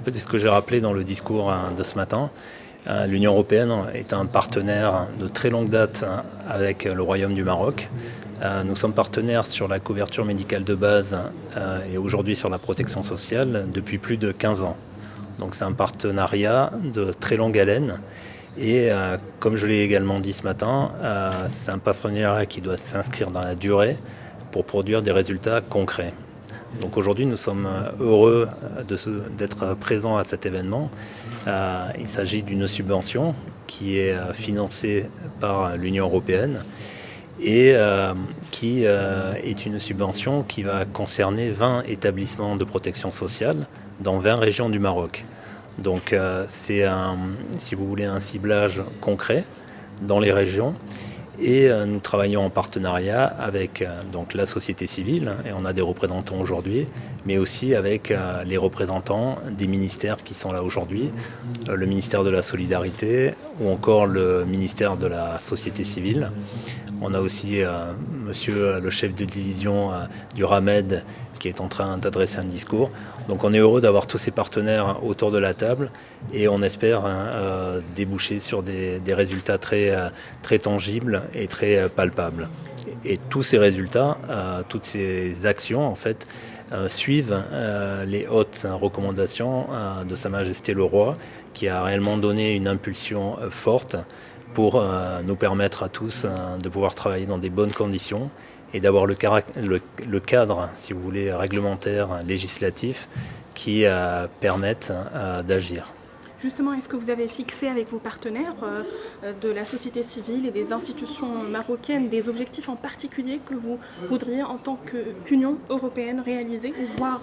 fait, c'est ce que j'ai rappelé dans le discours de ce matin. L'Union européenne est un partenaire de très longue date avec le Royaume du Maroc. Nous sommes partenaires sur la couverture médicale de base et aujourd'hui sur la protection sociale depuis plus de 15 ans. Donc c'est un partenariat de très longue haleine. Et comme je l'ai également dit ce matin, c'est un partenariat qui doit s'inscrire dans la durée pour produire des résultats concrets. Donc aujourd'hui, nous sommes heureux d'être présents à cet événement. Il s'agit d'une subvention qui est financée par l'Union européenne et qui est une subvention qui va concerner 20 établissements de protection sociale dans 20 régions du Maroc. Donc c'est si vous voulez, un ciblage concret dans les régions. Et nous travaillons en partenariat avec donc la société civile, et on a des représentants aujourd'hui, mais aussi avec les représentants des ministères qui sont là aujourd'hui, le ministère de la Solidarité ou encore le ministère de la Société civile. On a aussi monsieur le chef de division du RAMED qui est en train d'adresser un discours. Donc on est heureux d'avoir tous ces partenaires autour de la table et on espère déboucher sur des résultats très tangibles et très palpables. Et tous ces résultats, toutes ces actions en fait, suivent les hautes recommandations de Sa Majesté le Roi, qui a réellement donné une impulsion forte pour nous permettre à tous de pouvoir travailler dans des bonnes conditions et d'avoir le cadre, si vous voulez, réglementaire, législatif, qui permettent d'agir. Justement, est-ce que vous avez fixé avec vos partenaires de la société civile et des institutions marocaines des objectifs en particulier que vous voudriez en tant qu'Union européenne réaliser ou voir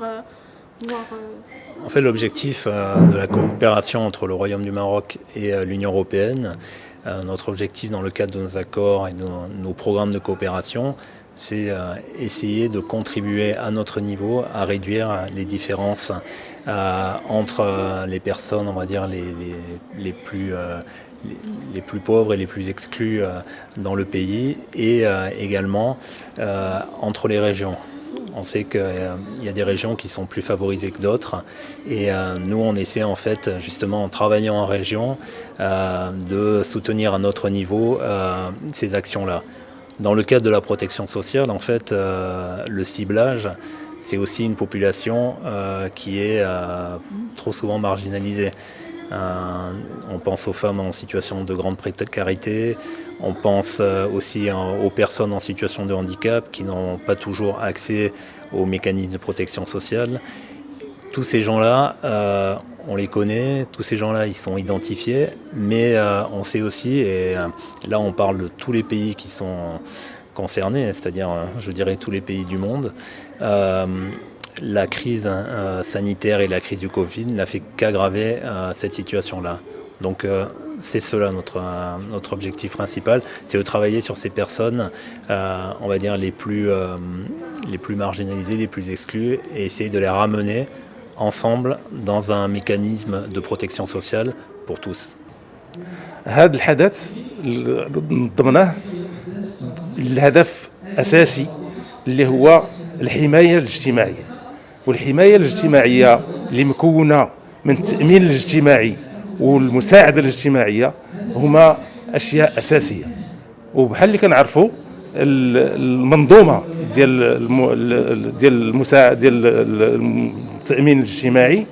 En fait, l'objectif de la coopération entre le Royaume du Maroc et l'Union européenne, notre objectif dans le cadre de nos accords et de nos programmes de coopération, c'est essayer de contribuer à notre niveau à réduire les différences entre les personnes, on va dire, les plus pauvres et les plus exclus dans le pays et également entre les régions. On sait qu'il y a des régions qui sont plus favorisées que d'autres et nous on essaie en fait justement en travaillant en région de soutenir à notre niveau ces actions-là. Dans le cadre de la protection sociale, en fait, le ciblage, c'est aussi une population qui est trop souvent marginalisée. On pense aux femmes en situation de grande précarité, on pense aussi aux personnes en situation de handicap qui n'ont pas toujours accès aux mécanismes de protection sociale. Tous ces gens-là, on les connaît, tous ces gens-là, ils sont identifiés, mais on sait aussi, et là on parle de tous les pays qui sont concernés, c'est-à-dire, je dirais, tous les pays du monde, la crise sanitaire et la crise du Covid n'a fait qu'aggraver cette situation-là. Donc c'est cela notre objectif principal, c'est de travailler sur ces personnes, on va dire, les plus marginalisées, les plus exclues, et essayer de les ramener ensemble dans un mécanisme de protection sociale pour tous. هذا الحدث ضمنه الهدف أساسي اللي هو الحماية الاجتماعية، والحماية الاجتماعية اللي مكونة من التأمين الاجتماعي والمساعدة الاجتماعية هما أشياء أساسية. وبحال اللي كنعرفوا المنظومة ديال التأمين الاجتماعي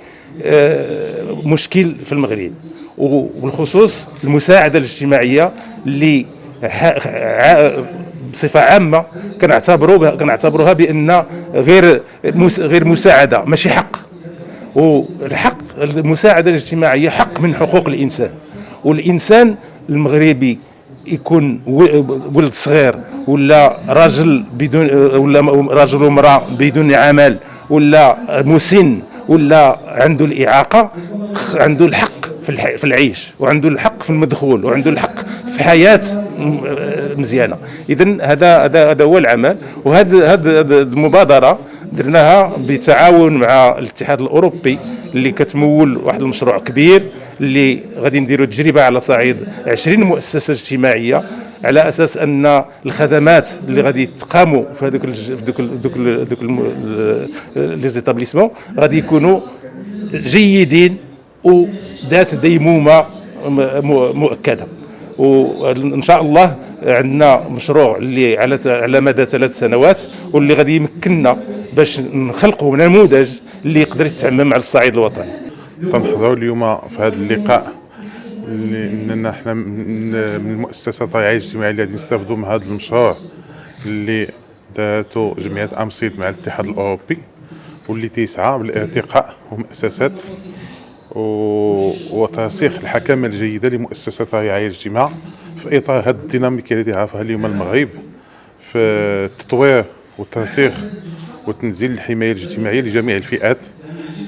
مشكل في المغرب، وبالخصوص المساعدة الاجتماعية اللي بصفة عامة كنعتبروها بأن غير مساعدة، ماشي حق. والحق المساعدة الاجتماعية حق من حقوق الإنسان، والإنسان المغربي يكون ولد صغير ولا راجل بدون، ولا راجل ومرأة بدون عمل، ولا مسن، ولا عنده الإعاقة، عنده الحق في العيش، وعنده الحق في المدخول، وعنده الحق في حياة مزيانة. إذن هذا هو العمل، وهذا المبادرة درناها بتعاون مع الاتحاد الأوروبي اللي كتمول واحد المشروع كبير اللي غادي نديروا تجربة على صعيد 20 مؤسسة اجتماعية، على اساس ان الخدمات اللي غادي تقاموا في هذوك لي زيتابليسمون غادي يكونوا جيدين وذات ديمومه مؤكده. وان شاء الله عندنا مشروع اللي على مدى 3 سنوات واللي غادي يمكننا باش نخلقوا نموذج اللي يقدر يتعمم على الصعيد الوطني. تنحضروا اليوم في هذا اللقاء اننا احنا من المؤسسه الرعايه الاجتماعيه اللي غادي نستافدوا من هذا المشروع اللي دارته جمعيه امسيد مع الاتحاد الاوروبي، واللي تيسعى بالارتقاء ومؤسسات وترسيخ الحكمه الجيده لمؤسسه الرعايه الاجتماعيه في اطار هذه الديناميكيه التي عرفها اليوم المغرب في التطوير والترسيخ وتنزيل الحمايه الاجتماعيه لجميع الفئات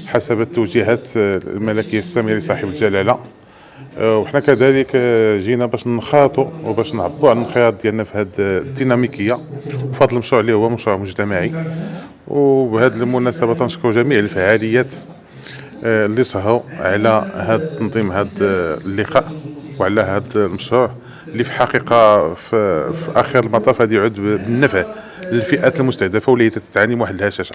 حسب التوجيهات الملكيه الساميه لصاحب الجلاله. وحنا كذلك جينا باش نخاطوا وباش نعبروا عن الانخراط ديالنا في هذه الديناميكيه وفي هذا المشروع اللي هو مشروع مجتمعي. وبهذه المناسبه تنشكر جميع الفعاليات اللي سهروا على هذا تنظيم هذا اللقاء وعلى هذا المشروع اللي في حقيقه في اخر المطاف غادي يعود بالنفع للفئات المستهدفه واللي تتعاني من واحد الهشاشه.